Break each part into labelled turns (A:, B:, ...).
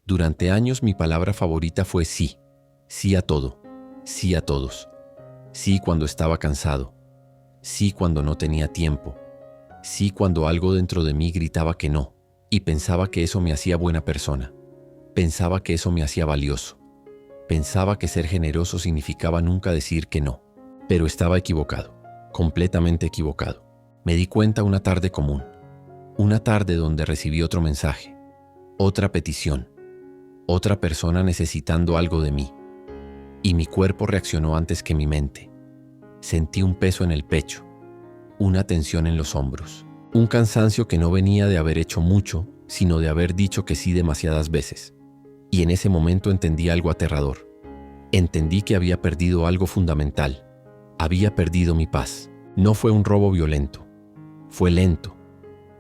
A: Durante años mi palabra favorita fue sí. Sí a todo. Sí a todos. Sí cuando estaba cansado. Sí cuando no tenía tiempo. Sí cuando algo dentro de mí gritaba que no. Y pensaba que eso me hacía buena persona. Pensaba que eso me hacía valioso. Pensaba que ser generoso significaba nunca decir que no. Pero estaba equivocado. Completamente equivocado. Me di cuenta una tarde común. Una tarde donde recibí otro mensaje. Otra petición. Otra persona necesitando algo de mí. Y mi cuerpo reaccionó antes que mi mente. Sentí un peso en el pecho. Una tensión en los hombros. Un cansancio que no venía de haber hecho mucho, sino de haber dicho que sí demasiadas veces. Y en ese momento entendí algo aterrador. Entendí que había perdido algo fundamental. Había perdido mi paz. No fue un robo violento. Fue lento,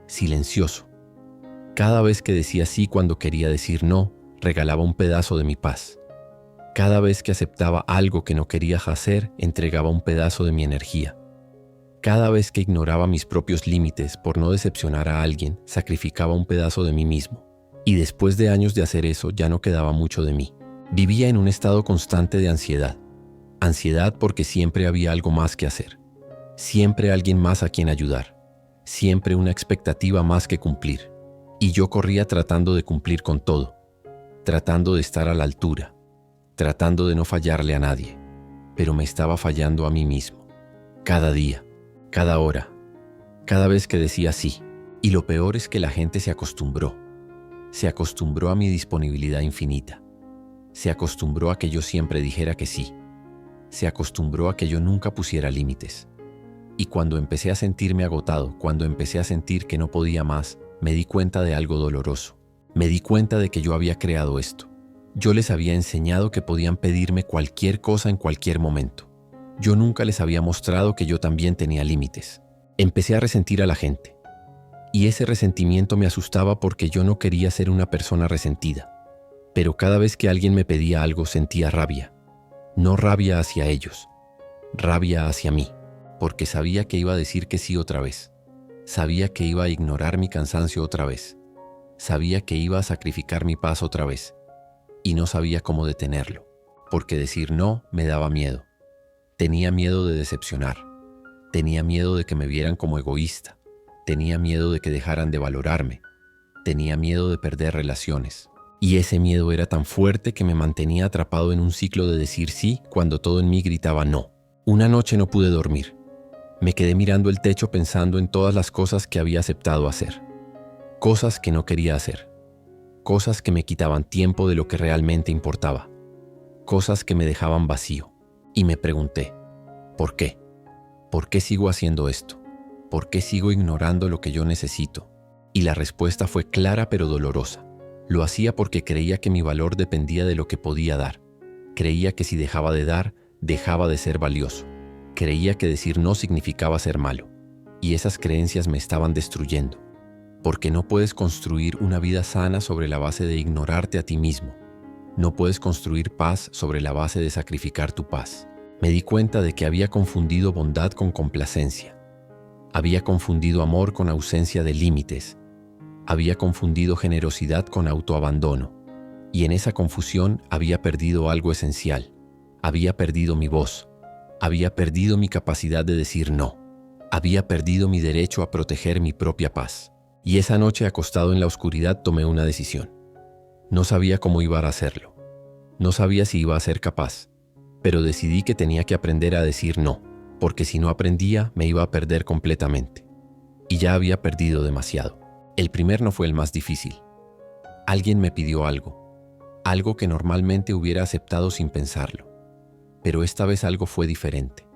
A: silencioso. Cada vez que decía sí cuando quería decir no, regalaba un pedazo de mi paz. Cada vez que aceptaba algo que no quería hacer, entregaba un pedazo de mi energía. Cada vez que ignoraba mis propios límites por no decepcionar a alguien, sacrificaba un pedazo de mí mismo. Y después de años de hacer eso, ya no quedaba mucho de mí. Vivía en un estado constante de ansiedad. Ansiedad porque siempre había algo más que hacer. Siempre alguien más a quien ayudar. Siempre una expectativa más que cumplir. Y yo corría tratando de cumplir con todo. Tratando de estar a la altura. Tratando de no fallarle a nadie. Pero me estaba fallando a mí mismo. Cada día. Cada hora, cada vez que decía sí. Y lo peor es que la gente se acostumbró. Se acostumbró a mi disponibilidad infinita. Se acostumbró a que yo siempre dijera que sí. Se acostumbró a que yo nunca pusiera límites. Y cuando empecé a sentirme agotado, cuando empecé a sentir que no podía más, me di cuenta de algo doloroso. Me di cuenta de que yo había creado esto. Yo les había enseñado que podían pedirme cualquier cosa en cualquier momento. Yo nunca les había mostrado que yo también tenía límites. Empecé a resentir a la gente. Y ese resentimiento me asustaba porque yo no quería ser una persona resentida. Pero cada vez que alguien me pedía algo sentía rabia. No rabia hacia ellos, rabia hacia mí, porque sabía que iba a decir que sí otra vez. Sabía que iba a ignorar mi cansancio otra vez. Sabía que iba a sacrificar mi paz otra vez. Y no sabía cómo detenerlo, porque decir no me daba miedo. Tenía miedo de decepcionar. Tenía miedo de que me vieran como egoísta. Tenía miedo de que dejaran de valorarme. Tenía miedo de perder relaciones. Y ese miedo era tan fuerte que me mantenía atrapado en un ciclo de decir sí cuando todo en mí gritaba no. Una noche no pude dormir. Me quedé mirando el techo pensando en todas las cosas que había aceptado hacer. Cosas que no quería hacer. Cosas que me quitaban tiempo de lo que realmente importaba. Cosas que me dejaban vacío. Y me pregunté, ¿por qué? ¿Por qué sigo haciendo esto? ¿Por qué sigo ignorando lo que yo necesito? Y la respuesta fue clara pero dolorosa. Lo hacía porque creía que mi valor dependía de lo que podía dar. Creía que si dejaba de dar, dejaba de ser valioso. Creía que decir no significaba ser malo. Y esas creencias me estaban destruyendo. Porque no puedes construir una vida sana sobre la base de ignorarte a ti mismo. No puedes construir paz sobre la base de sacrificar tu paz. Me di cuenta de que había confundido bondad con complacencia. Había confundido amor con ausencia de límites. Había confundido generosidad con autoabandono. Y en esa confusión había perdido algo esencial. Había perdido mi voz. Había perdido mi capacidad de decir no. Había perdido mi derecho a proteger mi propia paz. Y esa noche, acostado en la oscuridad, tomé una decisión. No sabía cómo iba a hacerlo. No sabía si iba a ser capaz. Pero decidí que tenía que aprender a decir no, porque si no aprendía, me iba a perder completamente. Y ya había perdido demasiado. El primer no fue el más difícil. Alguien me pidió algo que normalmente hubiera aceptado sin pensarlo. Pero esta vez algo fue diferente.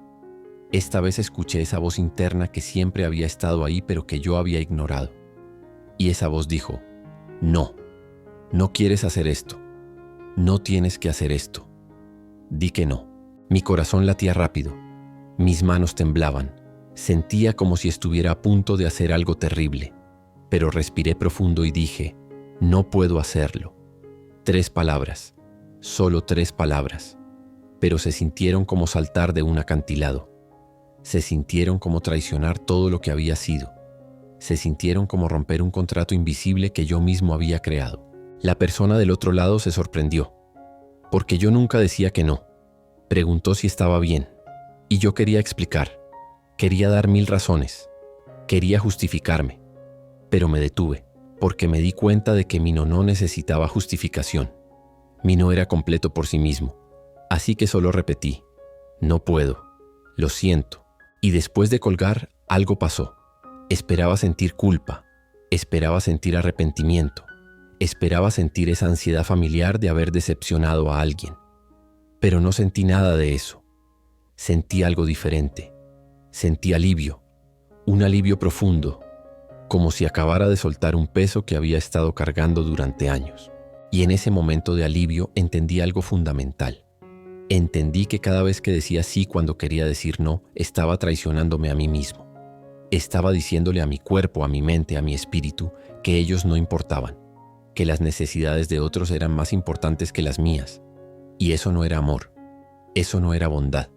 A: Esta vez escuché esa voz interna que siempre había estado ahí, pero que yo había ignorado. Y esa voz dijo, no, no quieres hacer esto. No tienes que hacer esto. Di que no. Mi corazón latía rápido. Mis manos temblaban. Sentía como si estuviera a punto de hacer algo terrible. Pero respiré profundo y dije, no puedo hacerlo. 3 palabras. Solo 3 palabras. Pero se sintieron como saltar de un acantilado. Se sintieron como traicionar todo lo que había sido. Se sintieron como romper un contrato invisible que yo mismo había creado. La persona del otro lado se sorprendió, porque yo nunca decía que no. Preguntó si estaba bien, y yo quería explicar, quería dar 1000 razones, quería justificarme, pero me detuve, porque me di cuenta de que mi no necesitaba justificación. Mi no era completo por sí mismo, así que solo repetí, no puedo, lo siento, y después de colgar, algo pasó. Esperaba sentir culpa, esperaba sentir arrepentimiento, esperaba sentir esa ansiedad familiar de haber decepcionado a alguien. Pero no sentí nada de eso. Sentí algo diferente. Sentí alivio, un alivio profundo, como si acabara de soltar un peso que había estado cargando durante años. Y en ese momento de alivio entendí algo fundamental. Entendí que cada vez que decía sí cuando quería decir no, estaba traicionándome a mí mismo. Estaba diciéndole a mi cuerpo, a mi mente, a mi espíritu, que ellos no importaban, que las necesidades de otros eran más importantes que las mías. Y eso no era amor, eso no era bondad,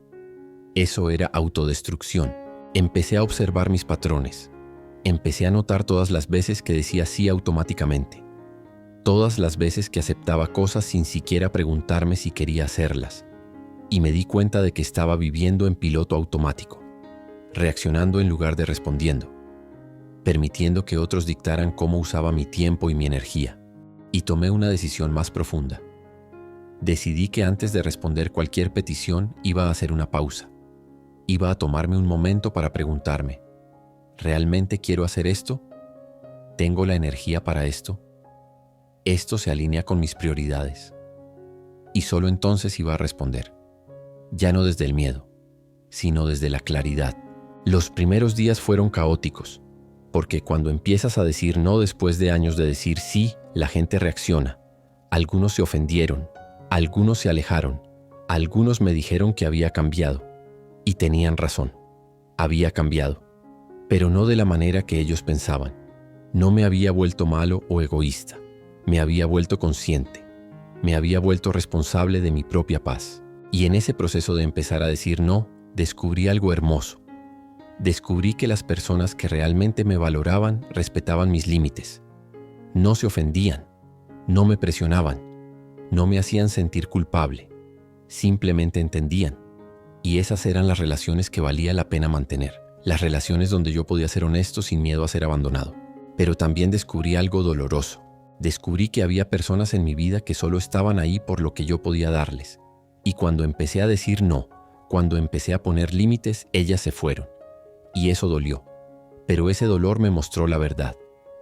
A: eso era autodestrucción. Empecé a observar mis patrones, empecé a notar todas las veces que decía sí automáticamente, todas las veces que aceptaba cosas sin siquiera preguntarme si quería hacerlas, y me di cuenta de que estaba viviendo en piloto automático, reaccionando en lugar de respondiendo, permitiendo que otros dictaran cómo usaba mi tiempo y mi energía, y tomé una decisión más profunda. Decidí que antes de responder cualquier petición iba a hacer una pausa. Iba a tomarme un momento para preguntarme, ¿realmente quiero hacer esto? ¿Tengo la energía para esto? ¿Esto se alinea con mis prioridades? Y solo entonces iba a responder, ya no desde el miedo, sino desde la claridad. Los primeros días fueron caóticos, porque cuando empiezas a decir no después de años de decir sí, la gente reacciona. Algunos se ofendieron, algunos se alejaron, algunos me dijeron que había cambiado, y tenían razón, había cambiado, pero no de la manera que ellos pensaban. No me había vuelto malo o egoísta, me había vuelto consciente, me había vuelto responsable de mi propia paz. Y en ese proceso de empezar a decir no, descubrí algo hermoso. Descubrí que las personas que realmente me valoraban respetaban mis límites. No se ofendían, no me presionaban, no me hacían sentir culpable, simplemente entendían. Y esas eran las relaciones que valía la pena mantener, las relaciones donde yo podía ser honesto sin miedo a ser abandonado. Pero también descubrí algo doloroso. Descubrí que había personas en mi vida que solo estaban ahí por lo que yo podía darles. Y cuando empecé a decir no, cuando empecé a poner límites, ellas se fueron. Y eso dolió. Pero ese dolor me mostró la verdad.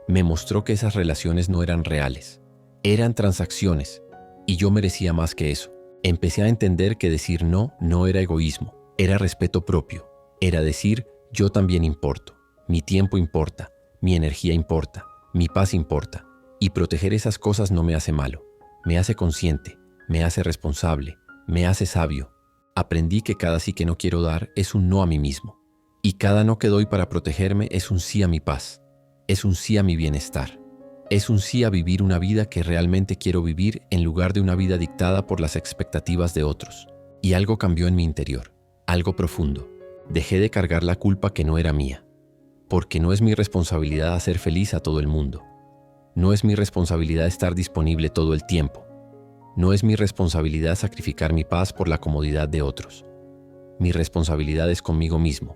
A: Me mostró que esas relaciones no eran reales. Eran transacciones. Y yo merecía más que eso. Empecé a entender que decir no no era egoísmo. Era respeto propio. Era decir, yo también importo. Mi tiempo importa. Mi energía importa. Mi paz importa. Y proteger esas cosas no me hace malo. Me hace consciente. Me hace responsable. Me hace sabio. Aprendí que cada sí que no quiero dar es un no a mí mismo. Y cada no que doy para protegerme es un sí a mi paz. Es un sí a mi bienestar. Es un sí a vivir una vida que realmente quiero vivir en lugar de una vida dictada por las expectativas de otros. Y algo cambió en mi interior. Algo profundo. Dejé de cargar la culpa que no era mía. Porque no es mi responsabilidad hacer feliz a todo el mundo. No es mi responsabilidad estar disponible todo el tiempo. No es mi responsabilidad sacrificar mi paz por la comodidad de otros. Mi responsabilidad es conmigo mismo.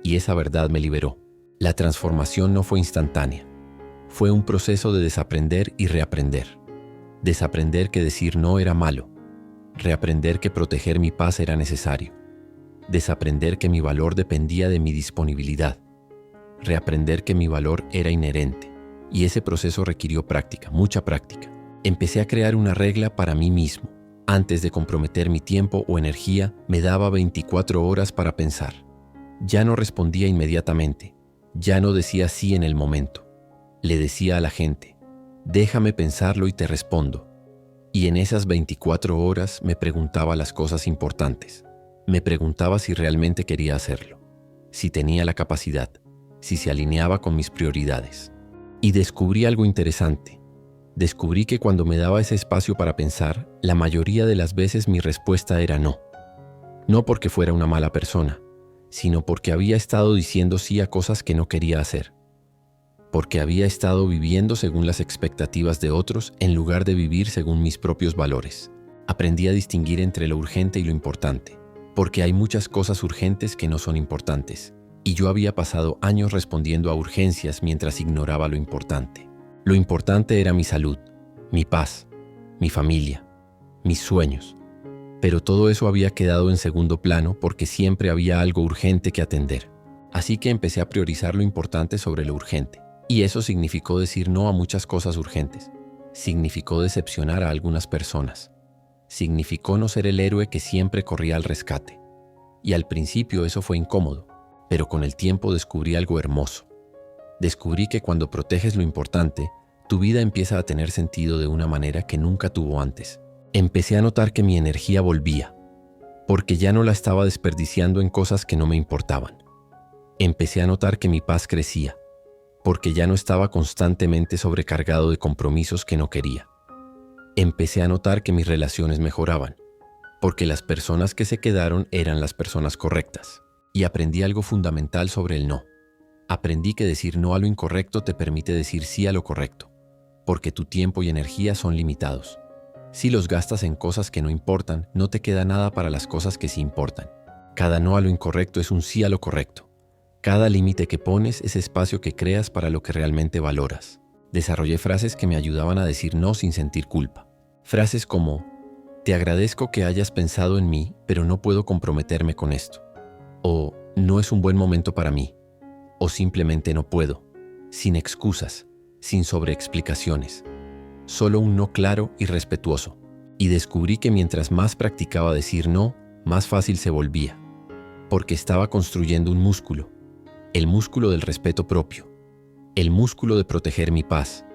A: Y esa verdad me liberó. La transformación no fue instantánea. Fue un proceso de desaprender y reaprender. Desaprender que decir no era malo. Reaprender que proteger mi paz era necesario. Desaprender que mi valor dependía de mi disponibilidad. Reaprender que mi valor era inherente. Y ese proceso requirió práctica, mucha práctica. Empecé a crear una regla para mí mismo. Antes de comprometer mi tiempo o energía, me daba 24 horas para pensar. Ya no respondía inmediatamente. Ya no decía sí en el momento. Le decía a la gente, déjame pensarlo y te respondo. Y en esas 24 horas me preguntaba las cosas importantes. Me preguntaba si realmente quería hacerlo, si tenía la capacidad, si se alineaba con mis prioridades. Y descubrí algo interesante. Descubrí que cuando me daba ese espacio para pensar, la mayoría de las veces mi respuesta era no. No porque fuera una mala persona, sino porque había estado diciendo sí a cosas que no quería hacer. porque había estado viviendo según las expectativas de otros en lugar de vivir según mis propios valores. Aprendí a distinguir entre lo urgente y lo importante, porque hay muchas cosas urgentes que no son importantes, y yo había pasado años respondiendo a urgencias mientras ignoraba lo importante. Lo importante era mi salud, mi paz, mi familia, mis sueños. Pero todo eso había quedado en segundo plano porque siempre había algo urgente que atender. Así que empecé a priorizar lo importante sobre lo urgente. Y eso significó decir no a muchas cosas urgentes. Significó decepcionar a algunas personas. Significó no ser el héroe que siempre corría al rescate. Y al principio eso fue incómodo, pero con el tiempo descubrí algo hermoso. Descubrí que cuando proteges lo importante, tu vida empieza a tener sentido de una manera que nunca tuvo antes. Empecé a notar que mi energía volvía, porque ya no la estaba desperdiciando en cosas que no me importaban. Empecé a notar que mi paz crecía, porque ya no estaba constantemente sobrecargado de compromisos que no quería. Empecé a notar que mis relaciones mejoraban, porque las personas que se quedaron eran las personas correctas. Y aprendí algo fundamental sobre el no. Aprendí que decir no a lo incorrecto te permite decir sí a lo correcto, porque tu tiempo y energía son limitados. Si los gastas en cosas que no importan, no te queda nada para las cosas que sí importan. Cada no a lo incorrecto es un sí a lo correcto. Cada límite que pones es espacio que creas para lo que realmente valoras. Desarrollé frases que me ayudaban a decir no sin sentir culpa. Frases como, te agradezco que hayas pensado en mí, pero no puedo comprometerme con esto. O, no es un buen momento para mí. O simplemente no puedo. Sin excusas, sin sobreexplicaciones. Solo un no claro y respetuoso. Y descubrí que mientras más practicaba decir no, más fácil se volvía. Porque estaba construyendo un músculo. El músculo del respeto propio. El músculo de proteger mi paz.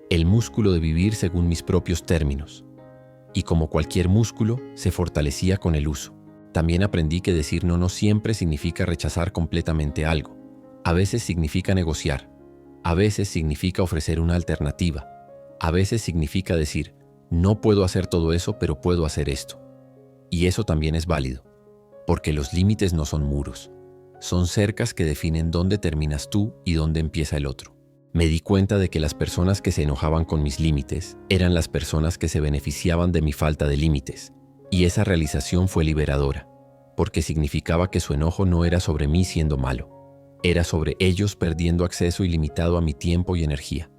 A: El músculo de vivir según mis propios términos. Y como cualquier músculo, se fortalecía con el uso. También aprendí que decir no no siempre significa rechazar completamente algo. A veces significa negociar. A veces significa ofrecer una alternativa. A veces significa decir, no puedo hacer todo eso, pero puedo hacer esto. Y eso también es válido, porque los límites no son muros. Son cercas que definen dónde terminas tú y dónde empieza el otro. Me di cuenta de que las personas que se enojaban con mis límites eran las personas que se beneficiaban de mi falta de límites. Y esa realización fue liberadora, porque significaba que su enojo no era sobre mí siendo malo. Era sobre ellos perdiendo acceso ilimitado a mi tiempo y energía.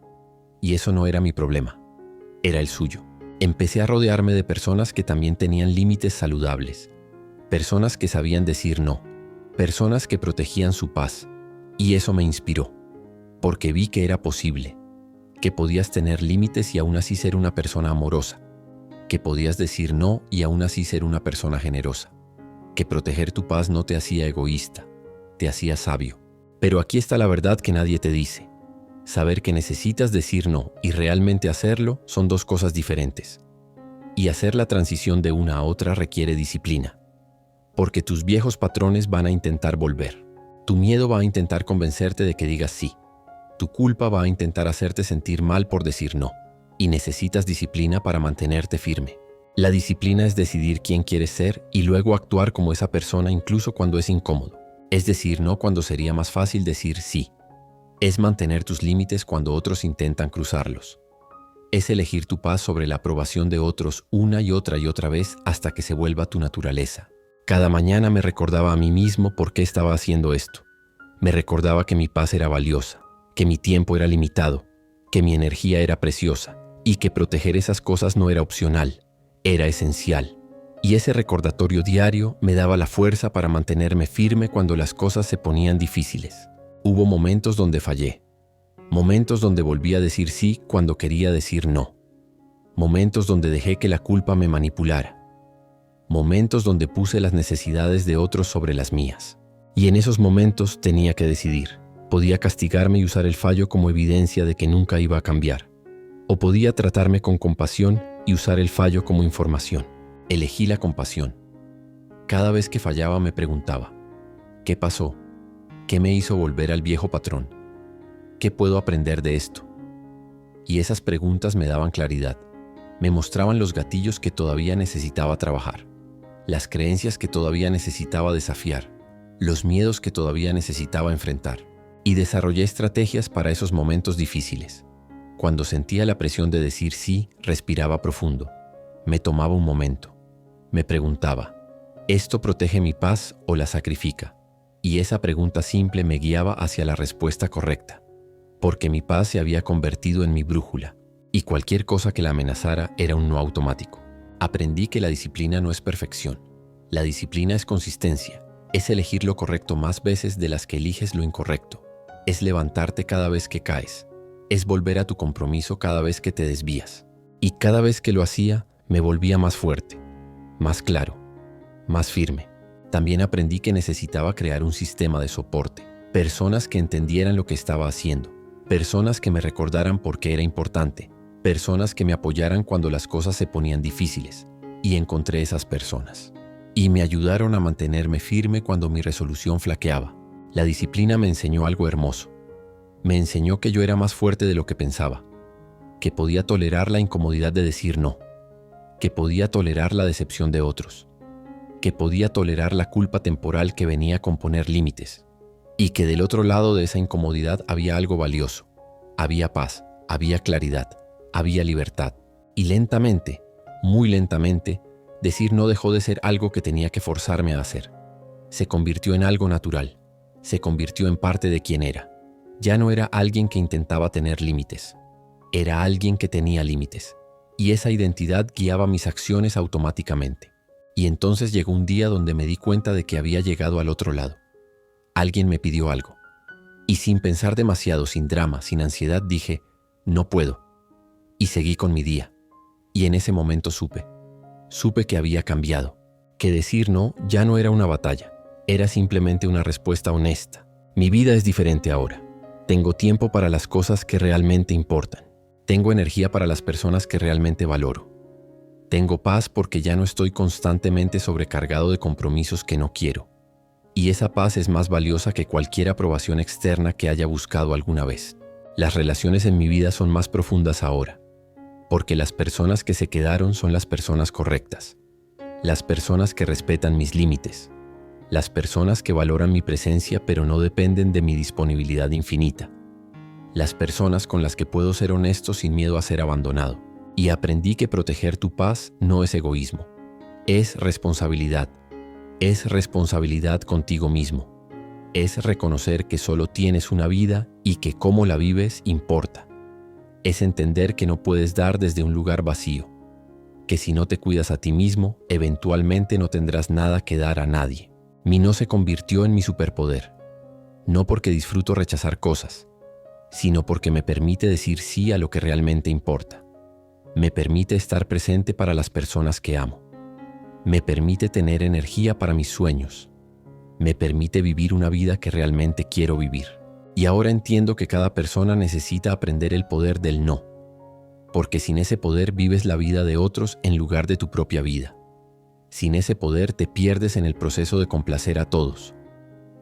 A: Y eso no era mi problema, era el suyo. Empecé a rodearme de personas que también tenían límites saludables. Personas que sabían decir no. Personas que protegían su paz. Y eso me inspiró, porque vi que era posible. Que podías tener límites y aún así ser una persona amorosa. Que podías decir no y aún así ser una persona generosa. Que proteger tu paz no te hacía egoísta, te hacía sabio. Pero aquí está la verdad que nadie te dice. Saber que necesitas decir no y realmente hacerlo son dos cosas diferentes. Y hacer la transición de una a otra requiere disciplina. Porque tus viejos patrones van a intentar volver. Tu miedo va a intentar convencerte de que digas sí. Tu culpa va a intentar hacerte sentir mal por decir no. Y necesitas disciplina para mantenerte firme. La disciplina es decidir quién quieres ser y luego actuar como esa persona incluso cuando es incómodo. Es decir no cuando sería más fácil decir sí. Es mantener tus límites cuando otros intentan cruzarlos. Es elegir tu paz sobre la aprobación de otros una y otra vez hasta que se vuelva tu naturaleza. Cada mañana me recordaba a mí mismo por qué estaba haciendo esto. Me recordaba que mi paz era valiosa, que mi tiempo era limitado, que mi energía era preciosa y que proteger esas cosas no era opcional, era esencial. Y ese recordatorio diario me daba la fuerza para mantenerme firme cuando las cosas se ponían difíciles. Hubo momentos donde fallé, momentos donde volví a decir sí cuando quería decir no, momentos donde dejé que la culpa me manipulara, momentos donde puse las necesidades de otros sobre las mías. Y en esos momentos tenía que decidir. Podía castigarme y usar el fallo como evidencia de que nunca iba a cambiar. O podía tratarme con compasión y usar el fallo como información. Elegí la compasión. Cada vez que fallaba me preguntaba, ¿qué pasó? ¿Qué me hizo volver al viejo patrón? ¿Qué puedo aprender de esto? Y esas preguntas me daban claridad. Me mostraban los gatillos que todavía necesitaba trabajar, las creencias que todavía necesitaba desafiar, los miedos que todavía necesitaba enfrentar. Y desarrollé estrategias para esos momentos difíciles. Cuando sentía la presión de decir sí, respiraba profundo. Me tomaba un momento. Me preguntaba, ¿esto protege mi paz o la sacrifica? Y esa pregunta simple me guiaba hacia la respuesta correcta, porque mi paz se había convertido en mi brújula, y cualquier cosa que la amenazara era un no automático. Aprendí que la disciplina no es perfección. La disciplina es consistencia, es elegir lo correcto más veces de las que eliges lo incorrecto, es levantarte cada vez que caes, es volver a tu compromiso cada vez que te desvías. Y cada vez que lo hacía, me volvía más fuerte, más claro, más firme. También aprendí que necesitaba crear un sistema de soporte, personas que entendieran lo que estaba haciendo, personas que me recordaran por qué era importante, personas que me apoyaran cuando las cosas se ponían difíciles. Y encontré esas personas. Y me ayudaron a mantenerme firme cuando mi resolución flaqueaba. La disciplina me enseñó algo hermoso. Me enseñó que yo era más fuerte de lo que pensaba, que podía tolerar la incomodidad de decir no, que podía tolerar la decepción de otros, que podía tolerar la culpa temporal que venía con poner límites, y que del otro lado de esa incomodidad había algo valioso. Había paz, había claridad, había libertad. Y lentamente, muy lentamente, decir no dejó de ser algo que tenía que forzarme a hacer. Se convirtió en algo natural, se convirtió en parte de quien era. Ya no era alguien que intentaba tener límites, era alguien que tenía límites. Y esa identidad guiaba mis acciones automáticamente. Y entonces llegó un día donde me di cuenta de que había llegado al otro lado. Alguien me pidió algo. Y sin pensar demasiado, sin drama, sin ansiedad, dije, no puedo. Y seguí con mi día. Y en ese momento supe que había cambiado, que decir no ya no era una batalla, era simplemente una respuesta honesta. Mi vida es diferente ahora. Tengo tiempo para las cosas que realmente importan. Tengo energía para las personas que realmente valoro. Tengo paz porque ya no estoy constantemente sobrecargado de compromisos que no quiero. Y esa paz es más valiosa que cualquier aprobación externa que haya buscado alguna vez. Las relaciones en mi vida son más profundas ahora, porque las personas que se quedaron son las personas correctas, las personas que respetan mis límites, las personas que valoran mi presencia pero no dependen de mi disponibilidad infinita, las personas con las que puedo ser honesto sin miedo a ser abandonado. Y aprendí que proteger tu paz no es egoísmo, es responsabilidad contigo mismo, es reconocer que solo tienes una vida y que cómo la vives importa. Es entender que no puedes dar desde un lugar vacío, que si no te cuidas a ti mismo, eventualmente no tendrás nada que dar a nadie. Mi no se convirtió en mi superpoder, no porque disfruto rechazar cosas, sino porque me permite decir sí a lo que realmente importa. Me permite estar presente para las personas que amo. Me permite tener energía para mis sueños. Me permite vivir una vida que realmente quiero vivir. Y ahora entiendo que cada persona necesita aprender el poder del no, porque sin ese poder vives la vida de otros en lugar de tu propia vida. Sin ese poder te pierdes en el proceso de complacer a todos.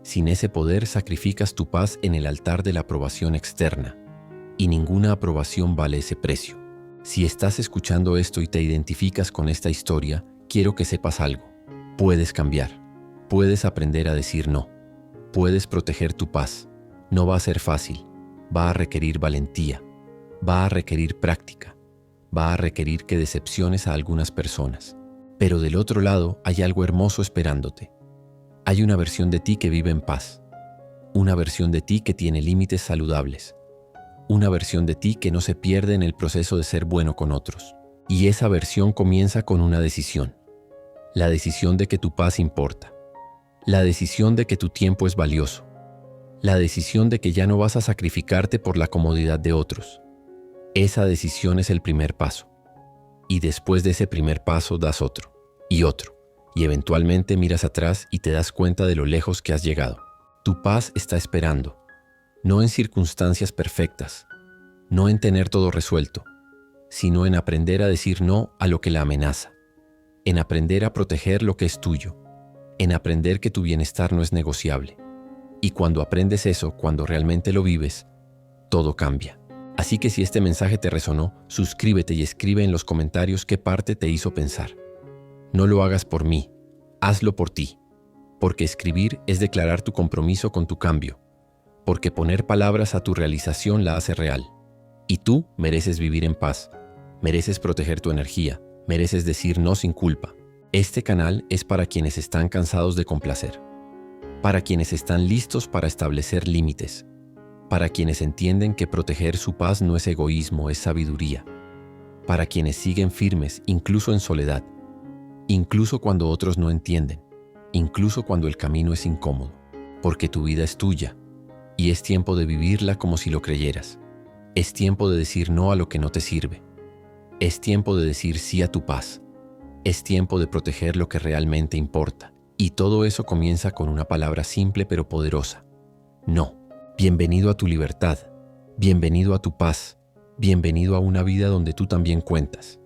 A: Sin ese poder sacrificas tu paz en el altar de la aprobación externa, y ninguna aprobación vale ese precio. Si estás escuchando esto y te identificas con esta historia, quiero que sepas algo. Puedes cambiar. Puedes aprender a decir no. Puedes proteger tu paz. No va a ser fácil. Va a requerir valentía. Va a requerir práctica. Va a requerir que decepciones a algunas personas. Pero del otro lado hay algo hermoso esperándote. Hay una versión de ti que vive en paz. Una versión de ti que tiene límites saludables. Una versión de ti que no se pierde en el proceso de ser bueno con otros. Y esa versión comienza con una decisión. La decisión de que tu paz importa. La decisión de que tu tiempo es valioso. La decisión de que ya no vas a sacrificarte por la comodidad de otros. Esa decisión es el primer paso. Y después de ese primer paso das otro. Y otro. Y eventualmente miras atrás y te das cuenta de lo lejos que has llegado. Tu paz está esperando. No en circunstancias perfectas, no en tener todo resuelto, sino en aprender a decir no a lo que la amenaza, en aprender a proteger lo que es tuyo, en aprender que tu bienestar no es negociable. Y cuando aprendes eso, cuando realmente lo vives, todo cambia. Así que si este mensaje te resonó, suscríbete y escribe en los comentarios qué parte te hizo pensar. No lo hagas por mí, hazlo por ti, porque escribir es declarar tu compromiso con tu cambio. porque poner palabras a tu realización la hace real. Y tú mereces vivir en paz, mereces proteger tu energía, mereces decir no sin culpa. Este canal es para quienes están cansados de complacer, para quienes están listos para establecer límites, para quienes entienden que proteger su paz no es egoísmo, es sabiduría, para quienes siguen firmes incluso en soledad, incluso cuando otros no entienden, incluso cuando el camino es incómodo, porque tu vida es tuya y es tiempo de vivirla como si lo creyeras. Es tiempo de decir no a lo que no te sirve. Es tiempo de decir sí a tu paz. Es tiempo de proteger lo que realmente importa. Y todo eso comienza con una palabra simple pero poderosa. No. Bienvenido a tu libertad. Bienvenido a tu paz. Bienvenido a una vida donde tú también cuentas.